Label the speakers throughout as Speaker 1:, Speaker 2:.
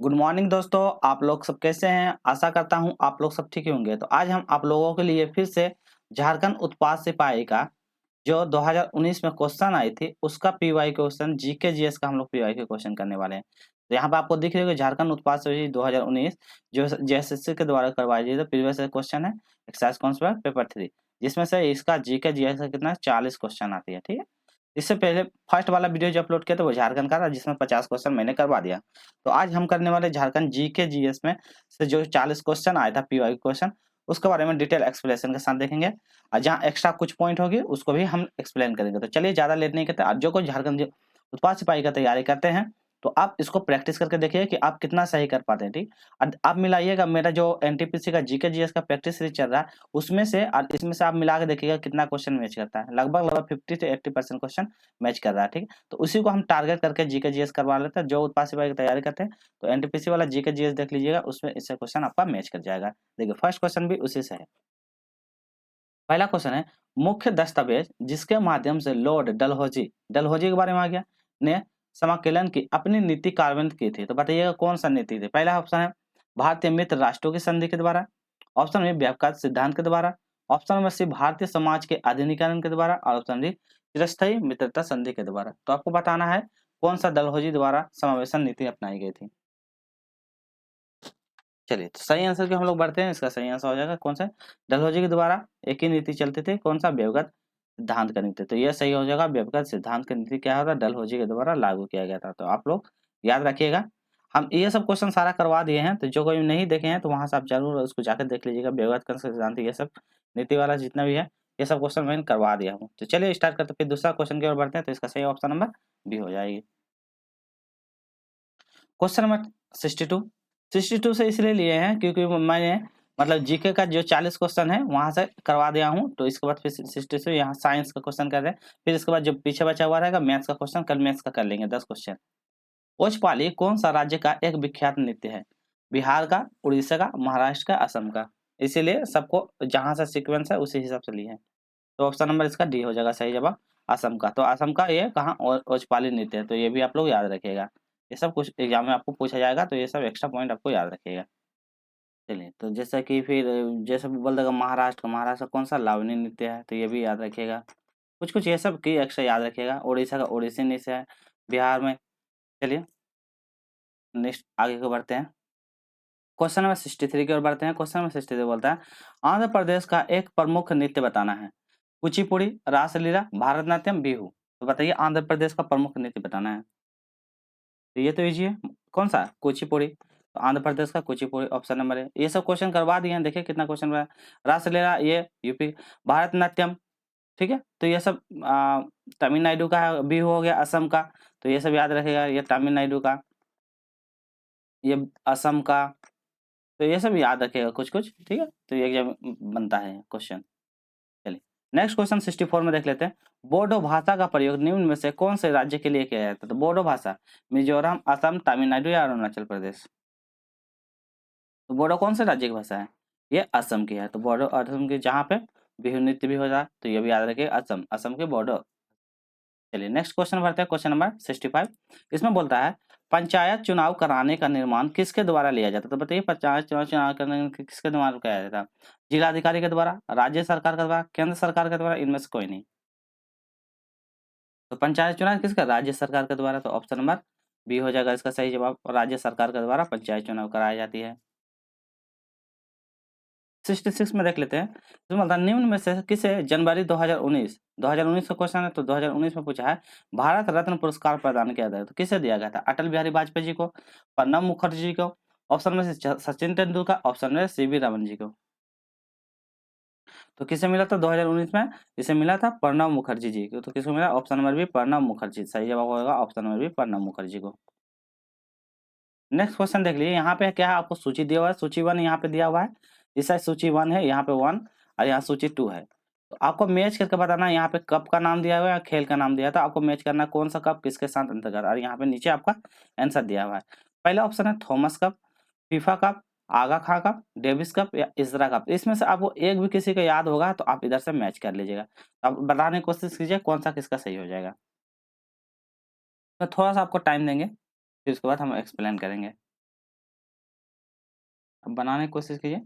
Speaker 1: Good morning दोस्तों, आप लोग सब कैसे हैं? आशा करता हूं आप लोग सब ठीक ही होंगे। तो आज हम आप लोगों के लिए फिर से झारखंड उत्पाद सिपाही का जो 2019 में क्वेश्चन आई थी उसका पीवाई क्वेश्चन जीके जीएस का हम लोग पीवाई के क्वेश्चन करने वाले हैं। तो यहाँ पे आपको दिख रही होगी झारखंड उत्पाद सिपाही 2019 जो जेएसएससी के द्वारा करवाई गई। तो प्रीवियस क्वेश्चन है एक्सरसाइज कॉन्सेप्ट पेपर 3, जिसमें से इसका जीके जीएस का कितना 40 क्वेश्चन आती है। ठीक है, इससे पहले फर्स्ट वाला वीडियो जो अपलोड किया था वो झारखंड का था, जिसमें 50 क्वेश्चन मैंने करवा दिया। तो आज हम करने वाले झारखंड जीके जीएस में से जो 40 क्वेश्चन आया था पीवाई क्वेश्चन, उसके बारे में डिटेल एक्सप्लेनेशन के साथ देखेंगे और जहाँ एक्स्ट्रा कुछ पॉइंट होगी उसको भी हम एक्सप्लेन करेंगे। तो चलिए ज़्यादा लेट नहीं करते, आज जो कोई झारखंड उत्पाद सिपाही का तैयारी करते हैं तो आप इसको प्रैक्टिस करके देखिए कि आप कितना सही कर पाते हैं। ठीक, और आप मिलाइएगा मेरा जो एनटीपीसी का जीके जीएस का प्रैक्टिस सीरीज चल रहा है उसमें से और इसमें से आप मिला के देखिएगा कितना क्वेश्चन मैच करता है। लगभग 50 से 80% क्वेश्चन मैच कर रहा है। ठीक, तो उसी को हम टारगेट करके जीके जीएस करवा लेते हैं। जो उत्पाद सिपाही की तैयारी करते हैं तो एनटीपीसी वाला जीके जीएस देख लीजिएगा, उसमें इससे क्वेश्चन आपका मैच कर जाएगा। देखिए फर्स्ट क्वेश्चन भी उसी से है। पहला क्वेश्चन है, मुख्य दस्तावेज जिसके माध्यम से लॉर्ड डलहौजी डलहौजी के बारे में आ गया ने समाकलन की अपनी नीति कार्यान्वित की थी। तो बताइएगा कौन सा नीति थी। पहला ऑप्शन है भारतीय मित्र राष्ट्रों की संधि के द्वारा, ऑप्शन में व्यापक सिद्धांत के द्वारा, option number C Bharatiya Samaj के आधुनिकीकरण के द्वारा और ऑप्शन डी चिरस्थायी मित्रता संधि के द्वारा। तो आपको बताना है कौन सा डलहौजी द्वारा समावेशन नीति अपनाई गई थी। चलिए तो सही आंसर की हम लोग बढ़ते हैं। इसका सही आंसर हो जाएगा कौन सा, डलहौजी के द्वारा एक ही नीति चलती थी, कौन सा, व्यवगत सिद्धांत का नीति। तो यह सही हो जाएगा, व्यवगत सिद्धांत का नीति क्या होता है, डलहौजी के द्वारा लागू किया गया था। तो आप लोग याद रखिएगा। हम ये सब क्वेश्चन सारा करवा दिए हैं, तो जो कोई नहीं देखे हैं तो वहां से आप जरूर उसको जाकर देख लीजिएगा। व्यवगत का सिद्धांत ये सब नीति वाला जितना भी है ये सब क्वेश्चन मैंने करवा दिया हूँ। तो चलिए स्टार्ट करते फिर दूसरा क्वेश्चन की ओर बढ़ते हैं। तो इसका सही ऑप्शन नंबर बी हो जाएगी। क्वेश्चन नंबर 62 62 से इसलिए लिए हैं क्योंकि मैंने मतलब जीके का जो 40 क्वेश्चन है वहां से करवा दिया हूँ। तो इसके बाद फिर 62 यहाँ साइंस का क्वेश्चन कर रहे हैं, फिर इसके बाद जो पीछे बचा हुआ रहेगा मैथ्स का क्वेश्चन, कल मैथ्स का कर लेंगे 10 क्वेश्चन। ओजपाली कौन सा राज्य का एक विख्यात नृत्य है, बिहार का, उड़ीसा का, महाराष्ट्र का, असम का। इसीलिए सबको जहां से सीक्वेंस है उसी हिसाब से लिए हैं। तो ऑप्शन नंबर इसका डी हो जाएगा सही जवाब, असम का। तो असम का ये कहाँ ओजपाली नृत्य है, तो ये भी आप लोग याद रखिएगा। ये सब कुछ एग्जाम में आपको पूछा जाएगा, तो ये सब एक्स्ट्रा पॉइंट आपको याद रखिएगा। चलिए तो जैसा कि फिर जैसे बोल देगा महाराष्ट्र का, महाराष्ट्र का कौन सा लावनी नृत्य है, तो ये भी याद रखिएगा। कुछ कुछ ये सब की एक्स्ट्रा याद रखिएगा। उड़ीसा का ओडिसी नृत्य है, बिहार में। चलिए नेक्स्ट आगे को बढ़ते हैं। क्वेश्चन नंबर 63 की ओर बढ़ते हैं। क्वेश्चन नंबर 63 बोलता है आंध्र प्रदेश का एक प्रमुख नृत्य बताना है, कुचिपुड़ी, रासलीला, भारतनाट्यम, बिहू। तो बताइए आंध्र प्रदेश का प्रमुख नृत्य बताना है। तो ये तो इजी है, कौन सा, कुचिपुड़ी। तो आंध्र प्रदेश का कुचिपुड़ी ऑप्शन नंबर है। ये सब क्वेश्चन करवा दिए हैं, देखिए कितना क्वेश्चन बना। रासलीला ये यूपी, भारतनाट्यम, ठीक है, तो ये सब तमिलनाडु का है, बिहू हो गया असम का। तो ये सब याद रखेगा, ये तमिलनाडु का, ये असम का। तो ये सब याद रखेगा कुछ कुछ, ठीक है। तो ये एग्जाम बनता है क्वेश्चन। चलिए नेक्स्ट क्वेश्चन 64 में देख लेते हैं। बोडो भाषा का प्रयोग निम्न में से कौन से राज्य के लिए किया जाता है। तो बोडो भाषा मिजोरम, असम, तमिलनाडु या अरुणाचल प्रदेश। तो बोडो कौन से राज्य की भाषा है, ये असम की है। तो बोडो असम की, जहाँ पे बिहू नृत्य भी हो रहा है, तो ये भी याद रखिए असम, असम के बोडो। चलिए नेक्स्ट क्वेश्चन बढ़ते हैं, क्वेश्चन नंबर 65। इसमें बोलता है पंचायत चुनाव कराने का निर्माण किसके द्वारा लिया जाता है। तो बताइए पंचायत चुनाव करने किसके द्वारा किया जाता है, जिलाधिकारी के द्वारा, राज्य सरकार के द्वारा, केंद्र सरकार के द्वारा, इनमें से कोई नहीं। तो पंचायत चुनाव किसका, राज्य सरकार के द्वारा। तो ऑप्शन नंबर बी हो जाएगा इसका सही जवाब, राज्य सरकार के द्वारा पंचायत चुनाव कराई जाती है। 66 में देख लेते हैं। इसमें बोलता है निम्न में से किसे जनवरी 2019 का क्वेश्चन है, तो 2019 में पूछा है भारत रत्न पुरस्कार प्रदान किया गया, तो किसे दिया गया था, अटल बिहारी वाजपेयी जी को, प्रणब मुखर्जी जी को, ऑप्शन में से सचिन तेंदुलकर, ऑप्शन में सीवी रमन जी को। तो किसे मिला था 2019 में, इसे मिला था प्रणब मुखर्जी जी को। तो किसको मिला, option number B Pranab Mukherjee, सही जवाब होगा option number B Pranab Mukherjee को। नेक्स्ट क्वेश्चन देख लीजिए, यहाँ पे क्या है, आपको सूची दिया हुआ है, सूची 1 यहाँ पे दिया हुआ है, इस साइड सूची 1 है, यहाँ पे 1 और यहाँ सूची 2 है। तो आपको मैच करके बताना है, यहाँ पे कप का नाम दिया हुआ है, खेल का नाम दिया था, आपको मैच करना कौन सा कप किसके साथ अंतर्गत, और यहाँ पे नीचे आपका आंसर दिया हुआ है। पहला ऑप्शन है थॉमस कप, फीफा कप, आगा खां कप, डेविस कप या इसरा कप। इसमें से आपको एक भी किसी का याद होगा तो आप इधर से मैच कर लीजिएगा। अब बताने की कोशिश कीजिए कौन सा किसका सही हो जाएगा। तो थोड़ा सा आपको टाइम देंगे, फिर उसके बाद हम एक्सप्लेन करेंगे। अब बनाने की कोशिश कीजिए।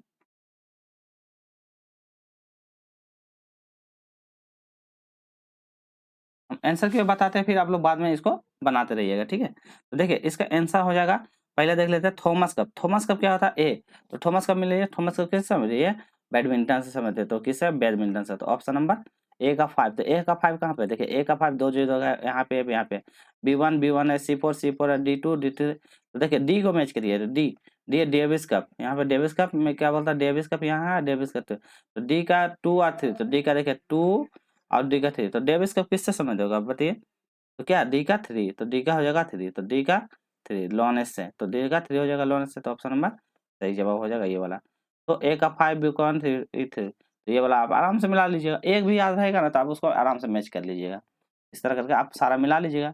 Speaker 1: हम आंसर क्यों बताते हैं, फिर आप लोग बाद में इसको बनाते रहिएगा, ठीक है। तो देखिए इसका आंसर हो जाएगा, पहले देख लेते हैं थॉमस कप। थॉमस कप क्या होता है, ए। तो थॉमस कप मिल रही है, थॉमस कप किससे समझ रही है, बैडमिंटन से समझते, तो किससे, बैडमिंटन से। तो ऑप्शन नंबर ए का 5। तो ए का 5 कहाँ पे, देखिए ए का 5 दो जगह है, यहाँ पे यहाँ पे B1 है, C4 है, D2 तो देखिए डी को मैच करिए, तो डी है डेविस कप। यहाँ पे डेविस कप में क्या बोलता है, डेविस कप यहाँ है, डेविस कप तो डी का 2 और 3, तो डी का देखिए 2 और डी का 3, तो डेविस कप किससे समझ होगा बताइए। तो क्या डी का 3, तो डी का हो जाएगा 3, तो डी का 3 लॉनेस से, तो डी का 3 हो जाएगा लॉनेस से, तो ऑप्शन नंबर सही जवाब हो जाएगा ये वाला। तो ए का 5 B1 3 तो ये वाला आप आराम से मिला लीजिएगा, एक भी याद रहेगा ना तो आप उसको आराम से मैच कर लीजिएगा, इस तरह करके आप सारा मिला लीजिएगा।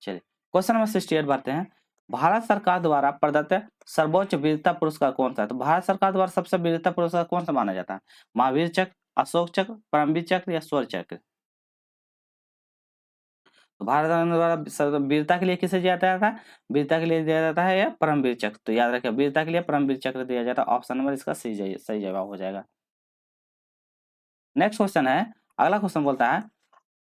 Speaker 1: चलिए क्वेश्चन नंबर 68 बढ़ते हैं। भारत सरकार द्वारा प्रदत्त सर्वोच्च वीरता पुरस्कार कौन सा है, तो भारत सरकार द्वारा सबसे वीरता पुरस्कार कौन सा माना जाता है, महावीर चक्र, अशोक चक्र, परमवीर चक्र या स्वर्ण चक्र। तो भारत द्वारा वीरता के लिए किसे दिया जाता है, वीरता के लिए दिया जाता है या परमवीर चक्र, तो याद रखिए वीरता के लिए परमवीर चक्र दिया जाता है, ऑप्शन नंबर इसका सही जवाब हो जाएगा। नेक्स्ट क्वेश्चन है, अगला क्वेश्चन बोलता है,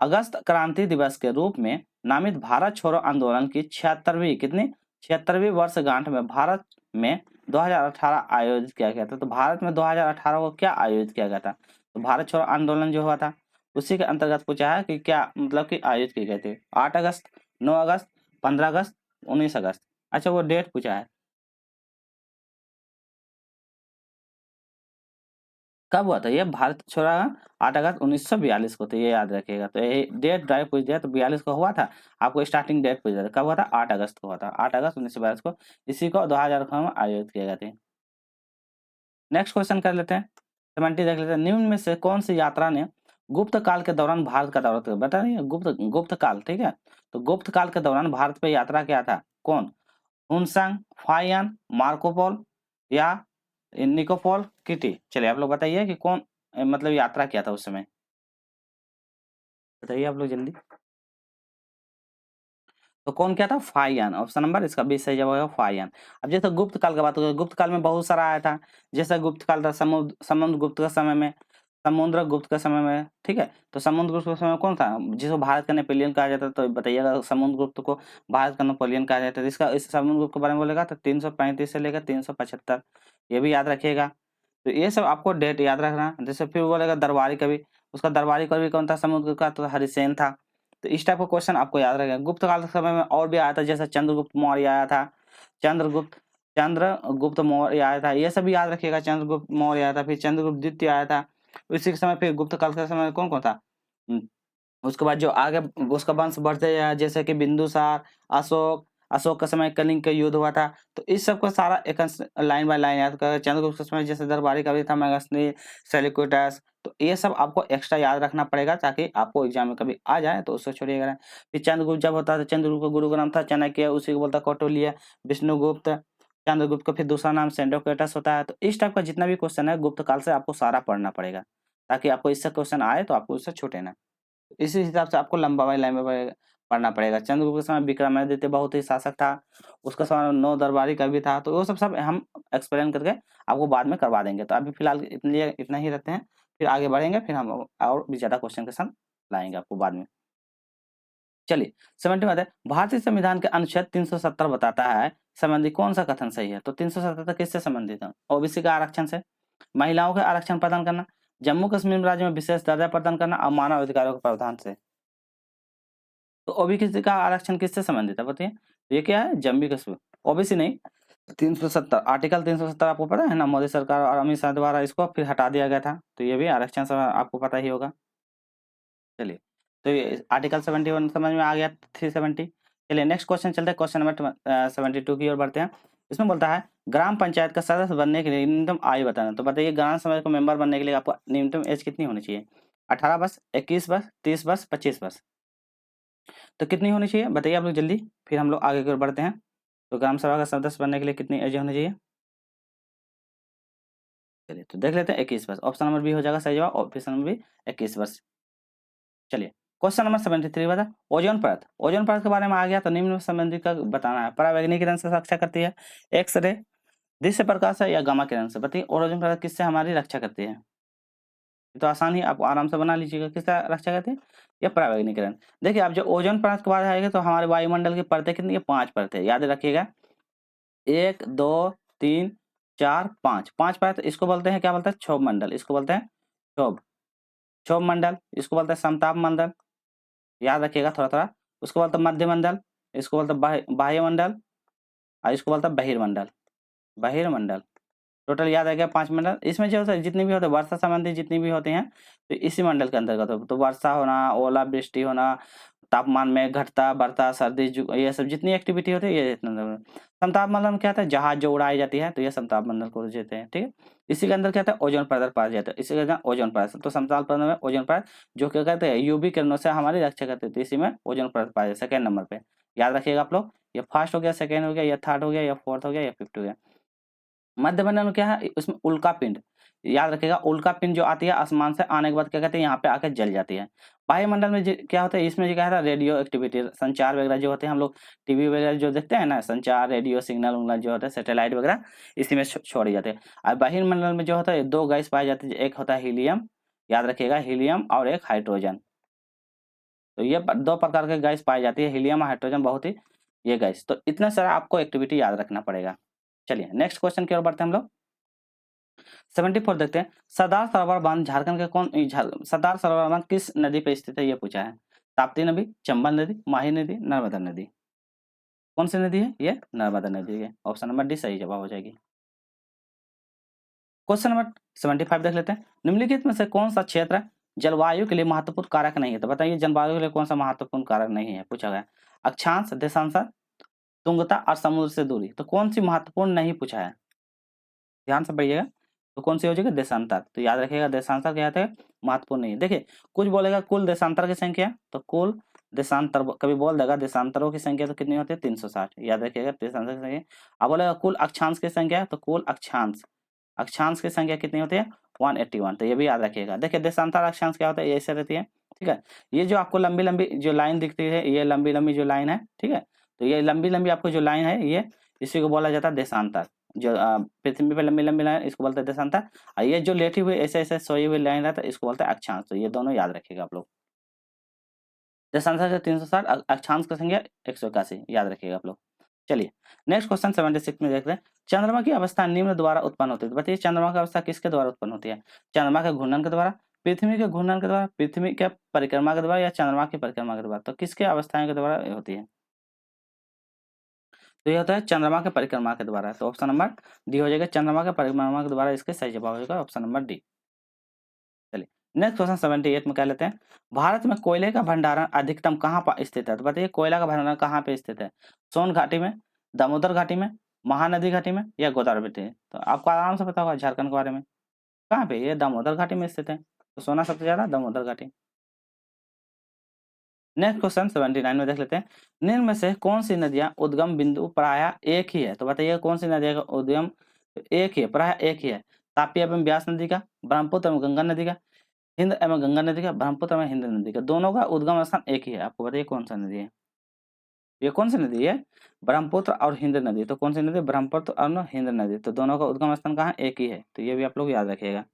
Speaker 1: अगस्त क्रांति दिवस के रूप में नामित भारत छोड़ो आंदोलन की 76वीं कितनी 76वीं वर्षगांठ में भारत में 2018 आयोजित किया गया था। तो भारत में 2018 को क्या आयोजित किया गया था, तो भारत छोड़ो आंदोलन जो हुआ था उसी के अंतर्गत पूछा है कि क्या मतलब कि आयोजित किए गए थे, 8 अगस्त, 9 अगस्त, 15 अगस्त, 19 अगस्त। अच्छा वो डेट पूछा है, कब हुआ था ये भारत छोड़ा, 8 अगस्त 1942 को, तो ये याद रखिएगा। तो ये डेट डायरेक्ट पूछ दिया, तो 42 को हुआ था, आपको स्टार्टिंग डेट पूछ दिया था, कब हुआ था, 8 अगस्त को हुआ था, 8 अगस्त 1942 को, इसी को 2000 में आयोजित किए गए थे। नेक्स्ट क्वेश्चन कर लेते हैं, 70 देख लेते हैं, निम्न में से कौन सी यात्रा ने गुप्त काल के दौरान भारत का दौरा किया, बता रही है गुप्त काल, ठीक है। तो गुप्त काल के दौरान भारत पे यात्रा किया था कौन, हुनसांग, फाहियान, मार्कोपोल या निकोपोल किटी। चलिए आप लोग बताइए कि कौन मतलब यात्रा किया था उस समय, बताइए आप लोग जल्दी। तो कौन क्या था, फाहियान, ऑप्शन नंबर इसका 20 सही जवाब होगा फाहियान। अब जैसे गुप्त काल की बात करें, गुप्त काल में बहुत सारा आया था, जैसे गुप्त काल था समुद्र गुप्त के समय में, समुद्र गुप्त के समय में, ठीक है। तो समुद्र गुप्त के समय में कौन था, जिसको भारत का नेपोलियन कहा जाता है, तो बताइएगा समुद्र गुप्त को भारत का नेपोलियन कहा जाता है। इसका इस समुद्र गुप्त के बारे में बोलेगा तो 335 से लेकर 375, ये भी याद रखिएगा। तो ये सब आपको डेट याद रखना। जैसे फिर बोलेगा दरबारी कवि, उसका दरबारी कवि कौन था समुद्र का, तो हरिसेन था। तो इस टाइप का क्वेश्चन आपको याद रहेगा। गुप्त काल के समय में और भी आया था, जैसे चंद्रगुप्त मौर्य आया था, चंद्रगुप्त मौर्य आया था, ये सब भी याद रखिएगा। चंद्रगुप्त मौर्य आया था, फिर चंद्रगुप्त द्वितीय आया था। उसी के समय फिर गुप्त काल के समय में कौन कौन था, उसके बाद जो आगे उसका वंश बढ़ते गया, जैसे कि बिंदुसार, अशोक, अशोक का समय कलिंग का युद्ध हुआ था। तो इस सब को सारा एक लाइन बाय लाइन याद कर, चंद्रगुप्त के समय जैसे दरबारी का भी था, मेगास्थनी, सेल्यूकस, तो ये सब आपको एक्स्ट्रा याद रखना पड़ेगा ताकि आपको एग्जाम में कभी आ जाए तो उसको छोड़िएगा नहीं। फिर चंद्रगुप्त जब होता था, चंद्रगुप्त का गुरु का नाम था चाणक्य, उसी को बोलता कौटिल्य, विष्णुगुप्त, चंद्रगुप्त का फिर दूसरा नाम सेंडोकेटस होता है। तो इस टाइप का जितना भी क्वेश्चन है गुप्त काल से आपको सारा पढ़ना पड़ेगा, ताकि आपको इससे क्वेश्चन आए तो आपको उससे छूटे ना। इसी हिसाब से आपको लंबा बाई लाइन में पढ़ना पड़ेगा। चंद्रगुप्त के समय विक्रमादित्य बहुत ही शासक था, उसका समय 9 दरबारी का भी था, तो वो सब हम एक्सप्लेन करके आपको बाद में करवा देंगे। तो अभी फिलहाल इतना ही रहते हैं, फिर आगे बढ़ेंगे, फिर हम और भी ज़्यादा क्वेश्चन के साथ लाएंगे आपको बाद में। चलिए 70 में आते हैं, भारतीय संविधान के अनुच्छेद 370 बताता है संबंधी कौन सा कथन सही है। तो 377 किससे संबंधित है, ओबीसी का आरक्षण से, महिलाओं के आरक्षण प्रदान करना, जम्मू कश्मीर राज्य में विशेष दर्जा प्रदान करना और मानव अधिकारों के प्रावधान से। तो ओबीसी का आरक्षण किससे संबंधित है बताइए, तो ये क्या है, जम्मू कश्मीर, ओबीसी नहीं। 370 आर्टिकल 370 आपको पता है ना, मोदी सरकार और अमित शाह द्वारा इसको फिर हटा दिया गया था, तो ये भी आरक्षण से आपको पता ही होगा। चलिए तो ये आर्टिकल 71 समझ में आ गया, 370। चलिए नेक्स्ट क्वेश्चन चलते हैं, क्वेश्चन नंबर 72 की ओर बढ़ते हैं। इसमें बोलता है ग्राम पंचायत का सदस्य बनने के लिए न्यूनतम आयु बताना। तो बताइए ग्राम सभा को मेंबर बनने के लिए आपको न्यूनतम एज कितनी होनी चाहिए, 18 वर्ष, 21 वर्ष, 30 वर्ष, 25 वर्ष। तो कितनी होनी चाहिए बताइए आप लोग जल्दी, फिर हम लोग आगे की ओर बढ़ते हैं। तो ग्राम सभा का सदस्य बनने के लिए कितनी एज होनी चाहिए, चलिए तो देख लेते हैं 21 वर्ष, ऑप्शन नंबर बी हो जाएगा सही जवाब, ऑप्शन नंबर बी 21 वर्ष। चलिए क्वेश्चन नंबर 73 बता, ओजोन परत, ओजोन परत के बारे में आ गया तो निम्न में संबंधित का बताना है। परावैगनिक किरण से रक्षा करती है, एक्स रे, दृश्य प्रकाश है या गामा किरण से? बताइए ओजोन परत किससे हमारी रक्षा करती है? तो आसान ही आप आराम से बना लीजिएगा, किसका रक्षा करती है? या पराबैंगनी किरण। देखिए अब जो ओजोन परत के बाद आएगा तो हमारे वायुमंडल की परतें कितनी है? 5 परतें, याद रखिएगा। 1 2 3 4 5 5 परत, इसको बोलते हैं, क्या बोलते हैं? क्षोभ मंडल, इसको बोलते हैं क्षोभ क्षोभ मंडल, इसको बोलते हैं समताप मंडल, याद रखिएगा थोड़ा-थोड़ा। उसको बोलते हैं मध्य मंडल, इसको बोलते हैं बाह्य मंडल और इसको बोलते हैं बहिर्मंडल, बहिर्मंडल। टोटल याद आ गया 5 मंडल। इसमें जो होता है जितनी भी होते हैं वर्षा संबंधी जितनी भी होते हैं, तो इसी मंडल के अंतर्गत हो। तो वर्षा होना, ओलावृष्टि होना, तापमान में घटता, बढ़ता, सर्दी ये सब जितनी एक्टिविटी होती है ये समताप मंडल में क्या होता है? जहाज जो उड़ाई जाती है तो ये समताप मंडल को कहते हैं, ठीक है। इसी के अंदर क्या होता है? ओजोन परत पाया जाता है, इसी के अंदर ओजोन परत। तो समताप मंडल में ओजोन परत जो क्या कहते हैं? यूवी किरणों से हमारी रक्षा करती है, तो इसी में ओजोन परत पाया जाता है सेकंड नंबर पे। याद रखिएगा आप लोग, ये फर्स्ट हो गया, सेकंड हो गया, या थर्ड हो गया, या फोर्थ हो गया, या फिफ्थ हो गया। मध्य मंडल में क्या है? उसमें उल्का पिंड, याद रखिएगा उल्का पिंड जो आती है आसमान से आने के बाद क्या कहते हैं? यहाँ पे आके जल जाती है। वायुमंडल में क्या होता है? इसमें जो क्या है रेडियो एक्टिविटी, संचार वगैरह जो होते हैं, हम लोग टीवी वगैरह जो देखते हैं ना, संचार रेडियो सिग्नल उग्नल जो होता है सैटेलाइट वगैरह, इसी में छोड़ी जाते हैं। और बहिर्मंडल में जो होता है 2 गैस पाई जाती है, एक होता है हीलियम, याद रखिएगा हीलियम, और एक हाइड्रोजन। तो ये 2 प्रकार के गैस पाई जाती है, हीलियम और हाइड्रोजन, बहुत ही ये गैस। तो इतना सारा आपको एक्टिविटी याद रखना पड़ेगा। चलिए नेक्स्ट क्वेश्चन की ओर बढ़ते हैं हम लोग। 74 देखते हैं। सरदार सरोवर बांध झारखंड के सरदार सरोवर बांध किस नदी पे स्थित है? ये पूछा है। ताप्ती नदी, चंबल नदी, माही नदी, नर्मदा नदी। कौन सी नदी है? ये नर्मदा नदी है। ऑप्शन नंबर डी सही जवाब हो जाएगी। क्वेश्चन नंबर 75 देख लेते हैं। निम्नलिखित में से कौन सा क्षेत्र जलवायु के लिए महत्वपूर्ण कारक नहीं है? तो बताइए जलवायु के लिए कौन सा महत्वपूर्ण कारक नहीं है, पूछा गया। अक्षांश, देशांतर, तुंगता और समुद्र से दूरी। तो कौन सी महत्वपूर्ण नहीं पूछा है? ध्यान से पढ़िएगा। तो कौन सी हो जाएगी? देशांतर। तो याद रखिएगा देशांतर क्या है? महत्वपूर्ण नहीं है। देखिए कुछ बोलेगा कुल देशांतर की संख्या, तो कुल देशांतर कभी बोल देगा देशांतरों की संख्या तो कितनी होती है? 360, याद रखिएगा देशांतर की संख्या। अब बोलेगा कुल अक्षांश की संख्या, तो कुल अक्षांश अक्षांश की संख्या कितनी होती है? 181। तो ये भी याद रखिएगा। देखिए देशांतर अक्षांश क्या होता है? ये ऐसे रहती है, ठीक है। ये जो आपको लंबी लंबी जो लाइन दिखती है, ये लंबी लंबी जो लाइन है, ठीक है। तो ये लंबी लंबी आपको जो लाइन है, ये इसी को बोला जाता है देशांतर। जो पृथ्वी पे लंबी लंबी लाइन, इसको बोलते हैं देशांतर। और ये जो लेटी हुई ऐसे ऐसे सोई हुई लाइन रहता है, इसको बोलते हैं अक्षांश। तो ये दोनों याद रखिएगा आप लोग। देशांतर से 360, अक्षांश की संख्या 181, याद रखिएगा आप लोग। चलिए नेक्स्ट क्वेश्चन 76 में देखते हैं। चंद्रमा की अवस्था निम्न द्वारा उत्पन्न होती है। तो बताइए चंद्रमा की अवस्था किसके द्वारा उत्पन्न होती है? चंद्रमा के घूर्णन के द्वारा, पृथ्वी के घूर्णन के द्वारा, पृथ्वी के परिक्रमा के द्वारा, या चंद्रमा की परिक्रमा के द्वारा। तो किसके अवस्थाएं के द्वारा ये होती है? तो ये होता है चंद्रमा के परिक्रमा के द्वारा। तो ऑप्शन नंबर डी हो जाएगा, चंद्रमा के परिक्रमा के द्वारा इसके सही जवाब हो जाएगा ऑप्शन नंबर डी। चलिए नेक्स्ट क्वेश्चन 78 में कह लेते हैं। भारत में कोयले का भंडारण अधिकतम कहाँ पर स्थित है? तो बताइए कोयला का भंडारण कहाँ पे स्थित है? सोन घाटी में, दामोदर घाटी में, महानदी घाटी में, या गोदावरी घाटी में? तो आपको आराम से पता होगा झारखंड के बारे में। कहाँ पे? ये दामोदर घाटी में स्थित है। तो सोना सबसे ज्यादा दामोदर घाटी। नेक्स्ट क्वेश्चन 79 में देख लेते हैं। निम्न में से कौन सी नदियां उद्गम बिंदु प्रायः एक ही है? तो बताइए कौन सी नदियां का उद्गम एक ही है, प्रायः एक ही है? ताप्ती एवं ब्यास नदी का, ब्रह्मपुत्र एवं गंगा नदी का, हिंद एवं गंगा नदी का, ब्रह्मपुत्र एवं हिंद नदी का। दोनों का उद्गम स्थान एक ही है। आपको बताइए कौन सा नदी है? ये कौन सी नदी है? ब्रह्मपुत्र और हिंद नदी। तो कौन सी नदी? ब्रह्मपुत्र और हिंद नदी। तो दोनों का उद्गम स्थान कहाँ? एक ही है। तो ये भी आप लोग याद रखिएगा।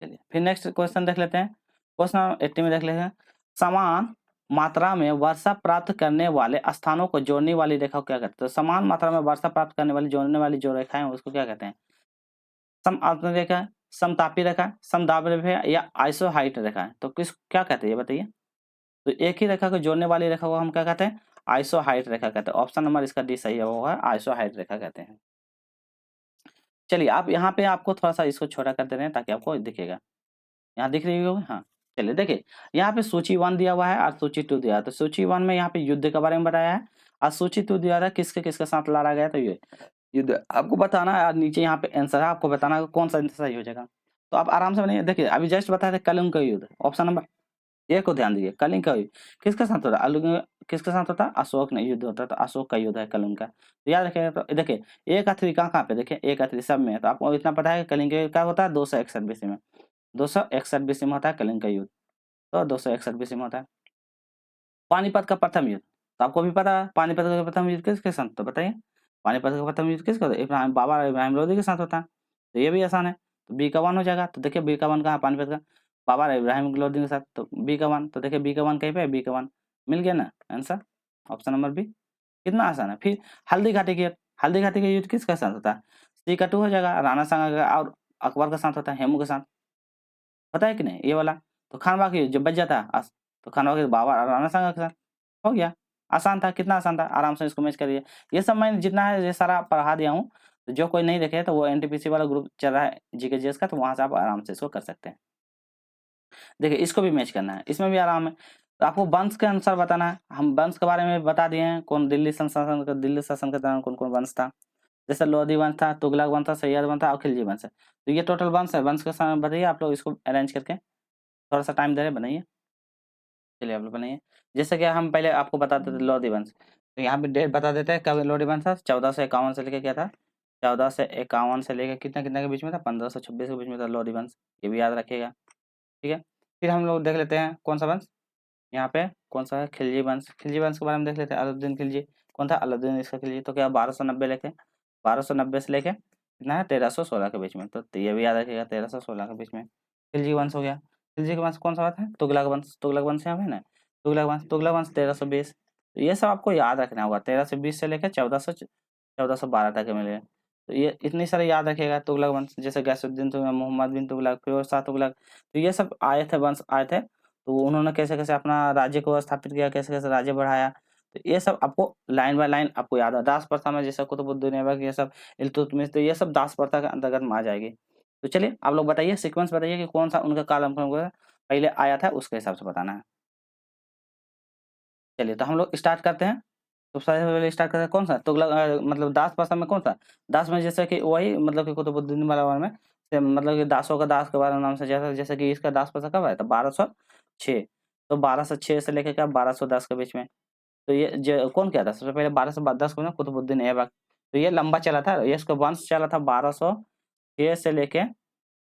Speaker 1: चलिए फिर नेक्स्ट क्वेश्चन देख लेते हैं। क्वेश्चन 80 में देख लेते हैं। समान मात्रा में वर्षा प्राप्त करने वाले स्थानों को जोड़ने वाली रेखा को क्या कहते हैं? तो समान मात्रा में वर्षा प्राप्त करने वाली जोड़ने वाली जो रेखाएं हैं उसको क्या कहते हैं? सम आत्म रेखा, समतापी रेखा, समदाब रेखा, या आइसोहाइट रेखा है। तो किस क्या कहते हैं ये बताइए? तो एक ही रेखा को जोड़ने वाली रेखा को हम क्या कहते हैं? आइसोहाइट रेखा कहते हैं। ऑप्शन नंबर इसका डी सही होगा, आइसोहाइट रेखा कहते हैं। चलिए आप यहाँ पे आपको थोड़ा सा इसको छोटा कर दे रहे हैं ताकि आपको दिखेगा। यहाँ दिख रही होगी, हाँ। चलिए देखिए यहाँ पे सूची 1 दिया हुआ है और सूची 2 दिया है। तो सूची 1 में यहाँ पे युद्ध के बारे में बताया है और सूची 2 दिया है किसके किसके साथ लड़ा गया। तो ये युद्ध आपको बताना है और नीचे यहाँ पे आंसर है, आपको बताना है कौन सा सही हो जाएगा। तो आप आराम से बनाइए। देखिए अभी जस्ट बताया था कलिंग का युद्ध, ऑप्शन नंबर ए को ध्यान दीजिए। कलिंग का युद्ध किसके साथ होता है? किसके साथ होता है? अशोक ने युद्ध होता है। तो अशोक का युद्ध है कलिंग का। तो याद रखिएगा। तो देखिए एक का 3 कहाँ पे? देखिए एक का 3 सब में है। तो आपको इतना पता है कि कलिंग का युद्ध क्या होता है? 261 बीसी में, 261 बीसी में होता है कलिंग का युद्ध। तो 261 बीसी में होता है। पानीपत का प्रथम युद्ध, तो आपको भी पता है पानीपत का प्रथम युद्ध किसके साथ? तो बताइए। पानीपत का पत्थर युद्ध किसका होता है? इब्राहिम बाबा इब्राहिम लोधी के साथ होता है, तो ये भी आसान है। तो बी का 1 हो जाएगा। तो देखिए बी का 1 कहाँ पानीपत का? बाबा इब्राहिम लोधी के साथ, तो बी का 1। तो देखिए बी का 1 कहीं पे है, बी का 1 मिल गया ना आंसर, ऑप्शन नंबर बी। कितना आसान है। फिर हल्दी घाटी की युद्ध किसके साथ होता है? सी का 2 हो जाएगा, राणा सांगा का और अकबर के साथ होता है, हेमू के साथ, पता है कि नहीं ये वाला। तो खानवा की जब बच जाता है तो खानवा के बाबा और राणा सांगा के साथ हो गया। आसान था, कितना आसान था, आराम से इसको मैच करिए। ये सब मैंने जितना है ये सारा पढ़ा दिया हूँ। तो जो कोई नहीं देखे तो वो एनटीपीसी वाला ग्रुप चल रहा है जीके जीएस का, तो वहाँ से आप आराम से इसको कर सकते हैं। देखिए इसको भी मैच करना है, इसमें भी आराम है। तो आपको वंश के अनुसार बताना है। हम वंश के बारे में बता दिए हैं, कौन दिल्ली शासन के दौरान कौन कौन वंश था। जैसे लोधी वंश था, तुगलक वंश था, सैयद वंश था और खिलजी वंश है। तो ये टोटल वंश है। वंश के समय बताइए आप लोग, इसको अरेंज करके थोड़ा सा टाइम दे रहे बनाइए। चलिए आप लोग बनाइए। जैसे कि हम पहले आपको बताते थे लोधी वंश, तो यहाँ पे डेट बता देते हैं कब लोधी वंश था। 1451 से लेकर क्या था, 1451 से लेकर कितना कितना के बीच में था, 1526 के बीच में था लोधी वंश, ये भी याद रखिएगा। ठीक है, फिर हम लोग देख लेते हैं कौन सा वंश यहाँ पे, कौन सा है, खिलजी वंश। खिलजी वंश के बारे में देख लेते हैं। अलाउद्दीन खिलजी कौन था, अलाउद्दीन इसका खिलजी। तो क्या 1290 से लेके कितना है, 1316 के बीच में। तो ये भी याद रखिएगा, 1316 के बीच में खिलजी वंश हो गया। खिलजी के वंश कौन सा बात है, तुगलक वंश यहाँ पे ना, तुगलक वंश 1320। तो ये सब आपको याद रखना होगा, 1320 से लेकर 1412 तक मिले। तो ये इतनी सारे याद रखिएगा तुगलक वंश। जैसे गैसुद्दीन तुगलक, मोहम्मद बिन तुगलक, फिरोज शाह तुगलक, तो ये सब आए थे, वंश आए थे। तो उन्होंने कैसे कैसे अपना राज्य को स्थापित किया, कैसे कैसे राज्य बढ़ाया, तो ये सब आपको लाइन बाय लाइन आपको याद है। दास प्रथा में जैसे कुतुबुद्दीन ऐबक, ये सब इल्तुतमिश, तो ये सब दास प्रथा के अंतर्गत में आ जाएगी। तो चलिए आप लोग बताइए, सीक्वेंस बताइए कि कौन सा उनका कालम पहले आया था, उसके हिसाब से बताना है। चलिए तो हम लोग स्टार्ट करते हैं। तो सबसे पहले स्टार्ट करते हैं कौन सा, तुगलक मतलब दास प्रथा में कौन सा, दास में जैसे कि वही मतलब कि कुतुबुद्दीन वाला बारे में मतलब कि दासों का दास के बारे में नाम से, जैसे कि इसका दास प्रथा कब आया था, 1206। तो 1206 से लेकर क्या 1210 के बीच में। तो ये जो कौन किया था सबसे पहले, 1210 को ना कुतुबुद्दीन ऐबक। तो ये लंबा चला था, ये इसका वंश चला था 1206 से लेके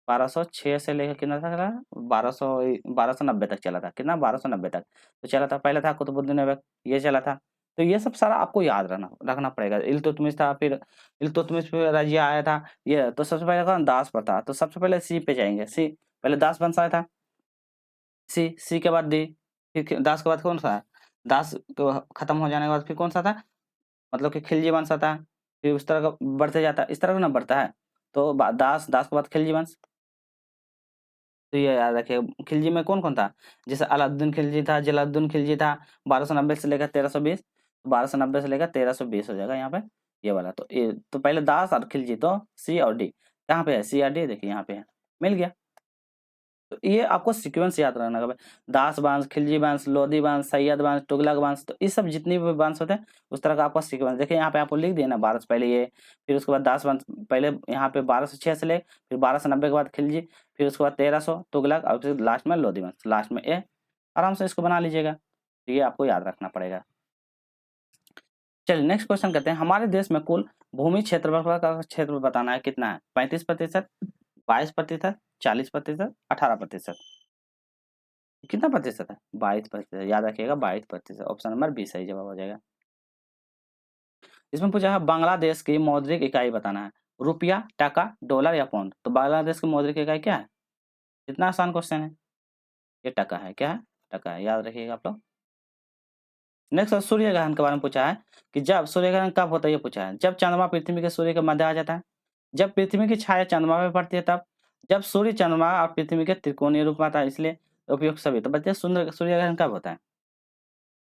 Speaker 1: 1206 से लेकर कितना तक चला, 1290 तक चला था। कितना, 1290 तक तो चला था। पहला था कुतुबुद्दीन ऐबक, ये चला था। तो ये सब सारा आपको याद रखना पड़ेगा। इल्तुतमिश था, फिर इल्तुतमिश पे रजिया आया था ये। तो सबसे पहले कौन, दास प्रथा। तो सबसे पहले सी पे जाएंगे, सी पहले दास वंश आया था, सी के बाद दी, फिर दास के बाद कौन सा है, दास को खत्म हो जाने के बाद फिर कौन सा था, मतलब कि खिलजी वंश आता है। फिर उस तरह का बढ़ते जाता है, इस तरह का ना बढ़ता है। तो दास दास के बाद खिलजी वंश। तो ये याद रखिए, खिलजी में कौन कौन था, जैसे अलाउद्दीन खिलजी था, जलालुद्दीन खिलजी था। 1290 से लेकर 1320, 1290 से लेकर 1320 हो जाएगा यहाँ पे ये वाला। तो ये तो पहले दास और खिलजी, तो सी और डी कहाँ पे है, सी और डी देखिए यहाँ पे है, मिल गया। तो ये आपको सीक्वेंस याद रखना है, दास वंश, खिलजी वंश, लोधी वंश, सैयद वंश, तुगलक वंश। तो ये सब जितने भी वंश होते हैं उस तरह का आपका सीक्वेंस देखिए यहाँ पे आपको लिख दिया ना, 12 से पहले ये, फिर उसके बाद दास वंश पहले यहाँ पे 1206 से ले, फिर 1290 के बाद खिलजी, फिर उसके बाद 1300 तुगलक और फिर लास्ट में लोधी वंश, लास्ट में ए। आराम से इसको बना लीजिएगा, तो ये आपको याद रखना पड़ेगा। चलिए नेक्स्ट क्वेश्चन करते हैं। हमारे देश में कुल भूमि क्षेत्रफल का क्षेत्र बताना है, कितना है, 35%, 22%, 40%, 18%। कितना प्रतिशत है, 22%। याद रखिएगा 22%, ऑप्शन नंबर बी सही जवाब हो जाएगा। इसमें पूछा है बांग्लादेश की मौद्रिक इकाई बताना है, रुपया, टका, डॉलर या पाउंड। तो बांग्लादेश की मौद्रिक इकाई क्या है, इतना आसान क्वेश्चन है, ये टका है। क्या है, टका है, याद रखिएगा आप लोग। नेक्स्ट सूर्य ग्रहण के बारे में पूछा है कि जब सूर्य ग्रहण कब होता है, ये पूछा है। जब चंद्रमा पृथ्वी के सूर्य के मध्य आ जाता है, जब पृथ्वी की छाया चंद्रमा पे पड़ती है तब, जब सूर्य चंद्रमा और पृथ्वी के त्रिकोणीय रूप में आता है, इसलिए उपयुक्त सभी। तो बच्चे सूर्य ग्रहण कब होता है,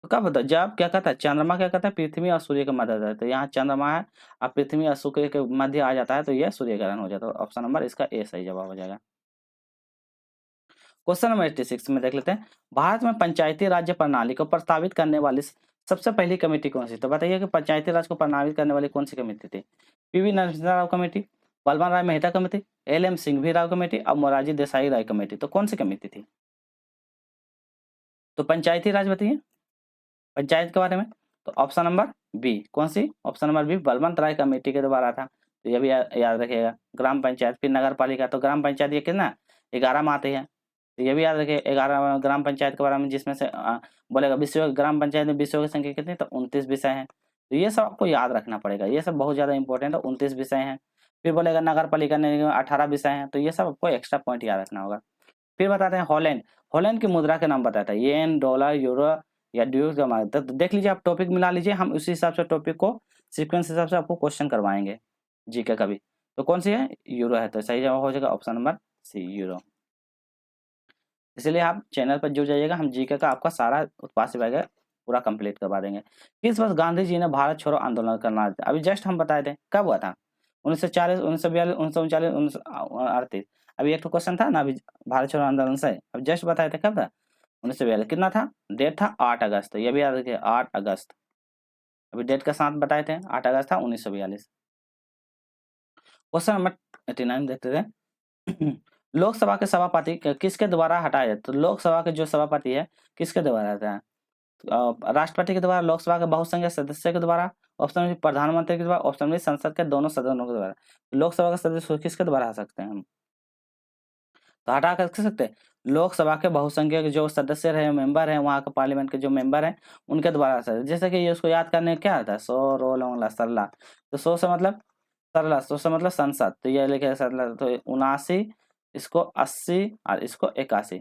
Speaker 1: तो क्या पता, जब क्या कहता है, चंद्रमा क्या कहता है, पृथ्वी और सूर्य के मध्य आ जाता है। तो यहाँ चंद्रमा है और पृथ्वी और सूर्य के मध्य आ जाता है, तो यह सूर्य ग्रहण हो जाता है। ऑप्शन नंबर इसका ए सही जवाब हो जाएगा। क्वेश्चन नंबर 86 में देख लेते हैं। भारत में पंचायती राज्य प्रणाली को प्रस्तावित करने वाली सबसे पहली कमेटी कौन सी। तो बताइए कि पंचायती राज को प्रभावित करने वाली कौन सी कमेटी थी। पीवी नरसिम्हा राव कमेटी, बलवान राय मेहता कमेटी, एल.एम. सिंघवी राव कमेटी और मोरारजी देसाई राय कमेटी। तो कौन सी कमेटी थी, तो पंचायती राज बताइए, पंचायत के बारे में। तो ऑप्शन नंबर बी, कौन सी, ऑप्शन नंबर बी, बलवंत राय कमेटी के द्वारा था। तो ये भी याद रखिएगा। ग्राम पंचायत, फिर नगर पालिका। तो ग्राम पंचायत ये कितना 11 में आती है, तो ये भी याद रखिए 11 ग्राम पंचायत के बारे में, जिसमें से बोलेगा विषयों, ग्राम पंचायत में विषयों की संख्या कितनी, तो 29 विषय है। तो ये सब आपको याद रखना पड़ेगा, ये सब बहुत ज़्यादा इंपॉर्टेंट है। 29 विषय हैं। फिर बोलेगा नगर पालिका निगम 18 विषय हैं, तो ये सब आपको एक्स्ट्रा पॉइंट याद रखना होगा। फिर बताते हैं हॉलैंड। हॉलैंड की मुद्रा के नाम बताता है, येन, डॉलर, यूरो या ड्यूज का मान। तो देख लीजिए, आप टॉपिक मिला लीजिए, हम उसी हिसाब से टॉपिक को सीक्वेंस हिसाब से आपको क्वेश्चन करवाएंगे जीके का भी। तो कौन सी है? यूरो है, तो सही जवाब हो जाएगा ऑप्शन नंबर सी, यूरो। इसलिए आप चैनल पर जुड़ जाइएगा, हम जीके का आपका सारा उत्पाद से वगैरह पूरा कंप्लीट करवा देंगे। किस वर्ष गांधी जी ने भारत छोड़ो आंदोलन करना था? अभी जस्ट हम बताए थे, कब हुआ था? 1940, 1942, 1939, 1938। अभी एक तो क्वेश्चन था ना अभी भारत छोड़ो आंदोलन से, अब जस्ट बताए थे कब था? 1942। कितना था? डेट था 8 अगस्त। ये भी याद रखिए, 8 अगस्त। अभी डेट के साथ बताए थे, 8 अगस्त था 1942। क्वेश्चन नंबर 89 देखते थे। लोकसभा के सभापति किसके द्वारा हटाया जाता है? तो लोकसभा के जो सभापति है किसके द्वारा रहता है? राष्ट्रपति के द्वारा, लोकसभा के बहुसंख्यक सदस्य के द्वारा, ऑप्शन बी प्रधानमंत्री के द्वारा, ऑप्शन बी संसद के दोनों सदनों के द्वारा। लोकसभा के सदस्य किसके द्वारा हटा सकते हैं हम? तो हटा कर सकते हैं लोकसभा के बहुसंख्यक जो सदस्य रहे, मेंबर हैं, वहाँ के पार्लियामेंट के जो मेंबर हैं, उनके द्वारा हटा। जैसे कि ये उसको याद करने क्या आता है? सौ, रोल, मंगला, सरला। तो 100 से मतलब सरला, 100 से मतलब संसद, तो ये लिखे सरला। तो 79, इसको 80 और इसको 81।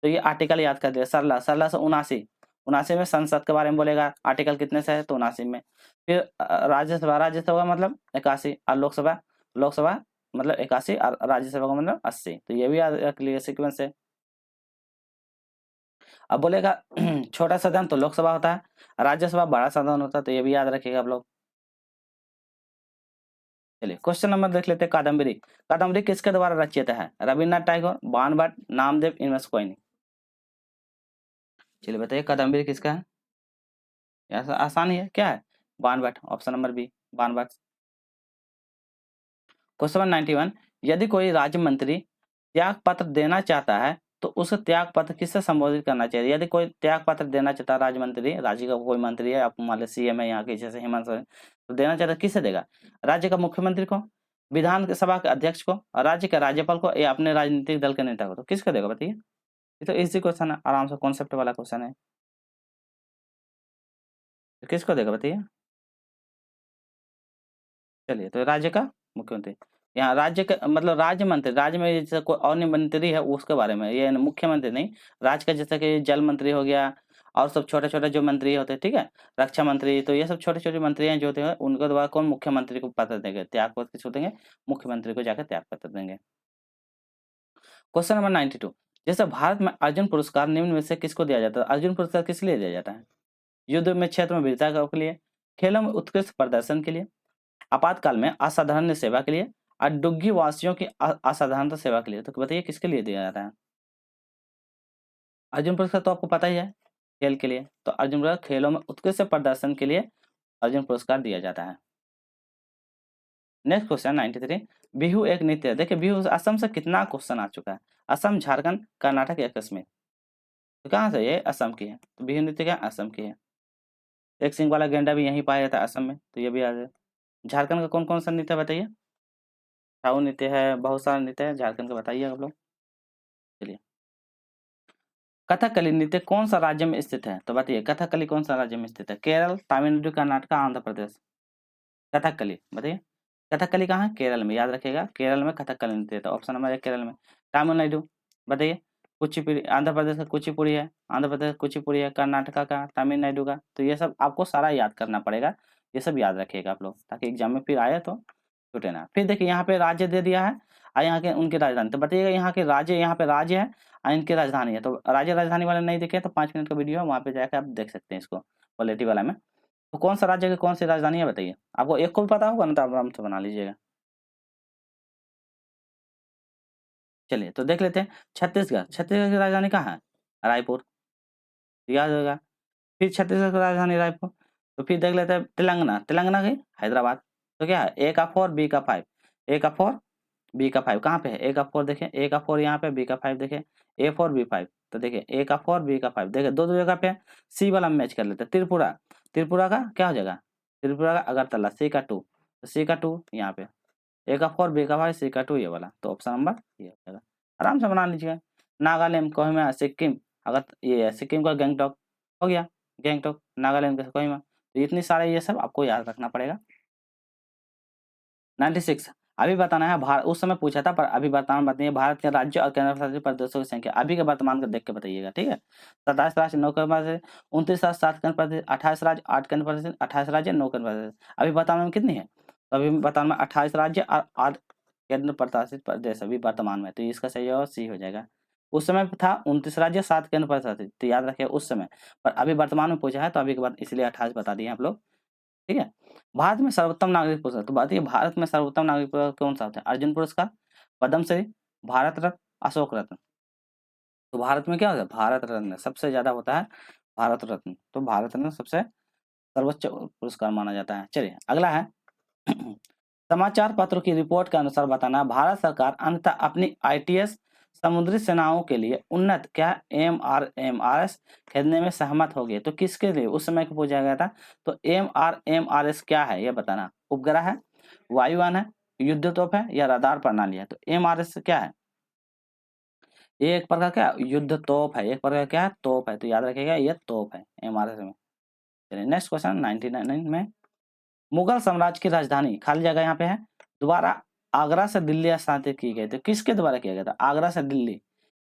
Speaker 1: तो ये आर्टिकल याद कर दिया, सरला, सरला से 79, 79 में संसद के बारे में बोलेगा, आर्टिकल कितने से है? तो 79 में। फिर राज्यसभा, राज्यसभा मतलब 81, और लोकसभा, लोकसभा मतलब 81, और राज्यसभा का मतलब 80। तो ये भी याद रख लिए सीक्वेंस से। अब बोलेगा छोटा सदन तो लोकसभा होता है, राज्यसभा बड़ा सदन होता है, तो ये भी याद रखिएगा आप लोग। चलिए क्वेश्चन नंबर देख लेते हैं, कादम्बरी। कादम्बरी किसके द्वारा रचित है? रविन्द्रनाथ टैगोर, बाणभट्ट, नामदेव, इनमें से कोई नहीं। चलिए बताइए कादम्बरी किसका है? ऐसा आसान ही है, क्या है? Banabhatta, option number B, Banabhatta. Question number 91, यदि कोई राज्य मंत्री त्याग पत्र देना चाहता है तो उस त्याग पत्र किससे संबोधित करना चाहिए? यदि कोई त्याग पत्र देना चाहता है, राज्य मंत्री, राज्य का कोई मंत्री है, आप मान लीजिए सीएम है यहाँ के, जैसे हेमंत सोरेन, तो देना चाहता है, किससे देगा? राज्य का मुख्यमंत्री को, विधानसभा के अध्यक्ष को, राज्य के राज्यपाल को, या अपने राजनीतिक दल के नेता को? तो किसको देगा बताइए? ये तो इजी क्वेश्चन है, आराम से कॉन्सेप्ट वाला क्वेश्चन है। तो किसको देगा बताइए? चलिए, तो राज्य का मुख्यमंत्री। यहाँ राज्य का मतलब राज्य मंत्री, राज्य में जैसे कोई अन्य मंत्री है उसके बारे में, ये मुख्यमंत्री नहीं। राज्य का जैसे कि जल मंत्री हो गया, और सब छोटे-छोटे जो मंत्री होते हैं, ठीक है? रक्षा मंत्री, तो ये सब छोटे-छोटे मंत्री हैं जो होते हैं, उनके द्वारा कौन मुख्यमंत्री को पत्र देंगे? त्याग पत्र किसको देंगे? मुख्यमंत्री को जाकर त्याग पत्र देंगे। क्वेश्चन नंबर 92, जैसे भारत में अर्जुन पुरस्कार निम्न में से किसको दिया जाता है? अर्जुन पुरस्कार किस लिए दिया जाता है? युद्ध में क्षेत्र में वीरता के लिए, खेलों में उत्कृष्ट प्रदर्शन के लिए, आपातकाल में असाधारण सेवा के लिए, और डुग्गी वासियों की असाधारण सेवा के लिए। तो बताइए किसके लिए दिया जाता है? अर्जुन पुरस्कार तो आपको पता ही है, खेल के लिए। तो अर्जुन पुरस्कार खेलों में उत्कृष्ट प्रदर्शन के लिए अर्जुन पुरस्कार दिया जाता है। नेक्स्ट क्वेश्चन 93, बिहू एक नृत्य है। देखिए बिहू असम से कितना क्वेश्चन आ चुका है, असम, झारखंड, कर्नाटक या कश्मीर। तो कहाँ से? ये असम की है, तो बिहू नृत्य क्या असम की है। एक सिंह वाला गेंडा भी यहीं पाया जाता है असम में, तो ये भी आ जाए। झारखंड का कौन कौन सा नृत्य बताइए? छाऊ नृत्य है, बहुत सारा नृत्य है झारखंड का, बताइए आप लोग। चलिए, कथकली नृत्य कौन सा राज्य में स्थित है? तो बताइए कथकली कौन सा राज्य में स्थित है? केरल, तमिलनाडु, कर्नाटक, आंध्र प्रदेश। कथकली बताइए, कथकली कहाँ है? केरल में, याद रखिएगा केरल में कथकली नृत्य है। तो ऑप्शन नंबर 1 केरल में। तमिलनाडु बताइए, कुचिपुड़ी, आंध्र प्रदेश का कुचिपुड़ी है, आंध्र प्रदेश का कुचिपुड़ी है, कर्नाटका का, तमिलनाडु का। तो ये सब आपको सारा याद करना पड़ेगा, ये सब याद रखिएगा आप लोग, ताकि एग्जाम में फिर आए तो छूटे ना। फिर देखिए यहाँ पे राज्य दे दिया है, और यहाँ के उनकी राजधानी। तो बताइएगा यहाँ के राज्य, यहाँ पे राज्य है और इनकी राजधानी है। तो राज्य राजधानी वाले नहीं देखे तो 5 मिनट का वीडियो है, वहाँ पे जाकर आप देख सकते हैं इसको, क्वालिटी वाला में। तो कौन सा राज्य की कौन सी राजधानी है बताइए? आपको एक को भी पता होगा ना, तो आप आराम से बना लीजिएगा। चलिए तो देख लेते हैं, छत्तीसगढ़, छत्तीसगढ़ की राजधानी कहाँ है? रायपुर, याद होगा। फिर छत्तीसगढ़ की राजधानी रायपुर। तो फिर देख लेते हैं तेलंगाना, तेलंगाना की हैदराबाद। तो क्या है? ए का 4, बी का 5, ए का 4, बी का 5 कहाँ पे है? ए का 4 देखें, ए का 4 यहाँ पे, बी का 5 देखें, ए 4 बी 5। तो देखिए ए का 4 बी का 5 देखिए, दो दो जगह पे है। सी वाला मैच कर लेते हैं, त्रिपुरा, त्रिपुरा का क्या हो जाएगा? त्रिपुरा का अगरतला, सी का 2, तो सी का 2 यहाँ पे, ए का 4 बी का 5 सी का 2 ये वाला। तो ऑप्शन नंबर ये हो जाएगा, आराम से बना लीजिएगा। नागालैंड, कोहिमा, सिक्किम, अगर ये है सिक्किम का गैंगटॉक हो गया, गैंगटॉक नागालैंड का कोहिमा। तो इतनी सारे ये सब आपको याद रखना पड़ेगा। 96 अभी बताना है भारत, उस समय पूछा था पर अभी वर्तमान बताइए भारत के राज्य और केंद्र शासित प्रदेशों की संख्या अभी के वर्तमान को देख के बताइएगा, ठीक है। 27 राज्य 9 केंद्र प्रदेश, 29 राज्य 7 केंद्र प्रदेश, 28 राज्य 8 केंद्र प्रदेश, 28 राज्य 9 केंद्र प्रदेश। अभी वर्तमान में कितनी है? तो अभी वर्तमान में 28 राज्य और 8 केंद्र प्रशासित प्रदेश अभी वर्तमान में, तो इसका सही जवाब सी हो जाएगा। उस समय था 29 राज्य 7 केंद्र प्रशासित, तो याद रखिए उस समय, पर अभी वर्तमान में पूछा है तो अभी के बाद इसलिए 28 बता दिए आप लोग, ठीक है। भारत में सर्वोत्तम नागरिक पुरस्कार, तो बताइए भारत में सर्वोत्तम नागरिक पुरस्कार कौन सा होता है? अर्जुन पुरस्कार, पद्मश्री, भारत रत्न, अशोक रत्न। तो भारत में क्या होता है? भारत रत्न सबसे ज्यादा होता है, भारत रत्न। तो भारत रत्न सबसे सर्वोच्च पुरस्कार माना जाता है। चलिए अगला है समाचार पत्रों की रिपोर्ट के अनुसार बताना, भारत सरकार अंततः अपनी ITS समुद्री सेनाओं के लिए उन्नत क्या MRMRS खरीदने में सहमत हो गए। तो किसके लिए उस समय को पूछा गया था? तो MRMRS क्या है ये बताना। उपग्रह है, वायुयान है, युद्ध तोप है या रडार प्रणाली है। तो MRS क्या है? ये एक प्रकार क्या युद्ध तोप है, एक प्रकार क्या है तोप है, तो याद रखिएगा ये तोप है MRS में। चलिए नेक्स्ट क्वेश्चन 99 में, मुगल साम्राज्य की राजधानी खाली जगह यहाँ पे है दोबारा आगरा से दिल्ली स्थानांतरित की गई, तो किसके द्वारा किया गया था? आगरा से दिल्ली,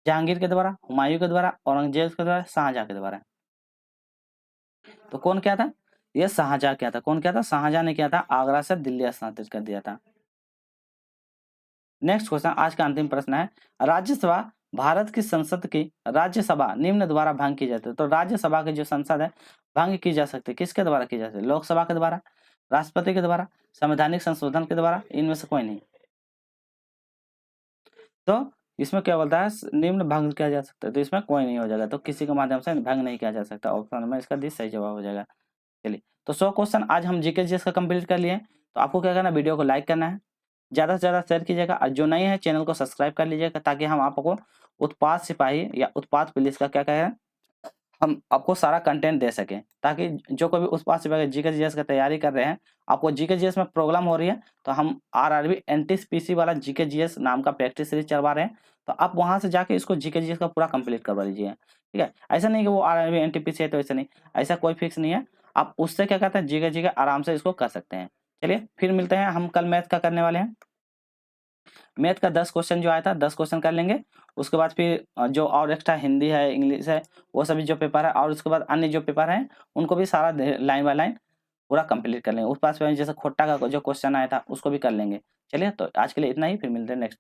Speaker 1: जहांगीर के द्वारा, हुमायूं के द्वारा, औरंगजेब के द्वारा, शाहजहां के द्वारा। तो कौन क्या था? ये शाहजहां क्या था। कौन क्या था? शाहजहां ने किया था, आगरा से दिल्ली स्थानांतरित कर दिया था। नेक्स्ट क्वेश्चन आज का अंतिम प्रश्न है, राज्यसभा भारत की संसद की राज्यसभा निम्न द्वारा भंग की जाती है। तो राज्यसभा की जो संसद है भंग की जा सकती है, किसके द्वारा की जा सकती है? लोकसभा के द्वारा, राष्ट्रपति के द्वारा, संवैधानिक संशोधन के द्वारा, इनमें से कोई नहीं। तो इसमें क्या बोलता है? निम्न भंग किया जा सकता है, तो इसमें कोई नहीं हो जाएगा, तो किसी के माध्यम से भंग नहीं किया जा सकता। ऑप्शन में इसका डी सही जवाब हो जाएगा। चलिए तो 100 क्वेश्चन आज हम जीके जीएस का कंप्लीट कर लिए। तो आपको क्या करना है? वीडियो को लाइक करना है, ज़्यादा से ज़्यादा शेयर कीजिएगा, और जो नए हैं चैनल को सब्सक्राइब कर लीजिएगा, ताकि हम आपको उत्पाद सिपाही या उत्पाद पुलिस का क्या कहें, हम आपको सारा कंटेंट दे सकें, ताकि जो कोई भी उत्पाद सिपाही जीके जीएस की तैयारी कर रहे हैं, आपको जीके जीएस में प्रॉब्लम हो रही है, तो हम RRB NTPC वाला जीके जीएस नाम का प्रैक्टिस सीरीज चलवा रहे हैं। तो आप वहां से जाके इसको जीके जीएस का पूरा कंप्लीट करवा लीजिए, ठीक है। ऐसा नहीं कि वो RRB NTPC है तो ऐसा नहीं, ऐसा कोई फिक्स नहीं है। आप उससे क्या कहते हैं जीके जीके आराम से इसको कर सकते हैं। चलिए फिर मिलते हैं, हम कल मैथ का करने वाले हैं। मैथ का 10 क्वेश्चन जो आया था 10 क्वेश्चन कर लेंगे, उसके बाद फिर जो और एक्स्ट्रा हिंदी है, इंग्लिश है, वो सभी जो पेपर है, और उसके बाद अन्य जो पेपर हैं उनको भी सारा लाइन बाय लाइन पूरा कंप्लीट कर लेंगे। उस पास जैसे खोट्टा का जो क्वेश्चन आया था उसको भी कर लेंगे। चलिए तो आज के लिए इतना ही, फिर मिलते हैं नेक्स्ट।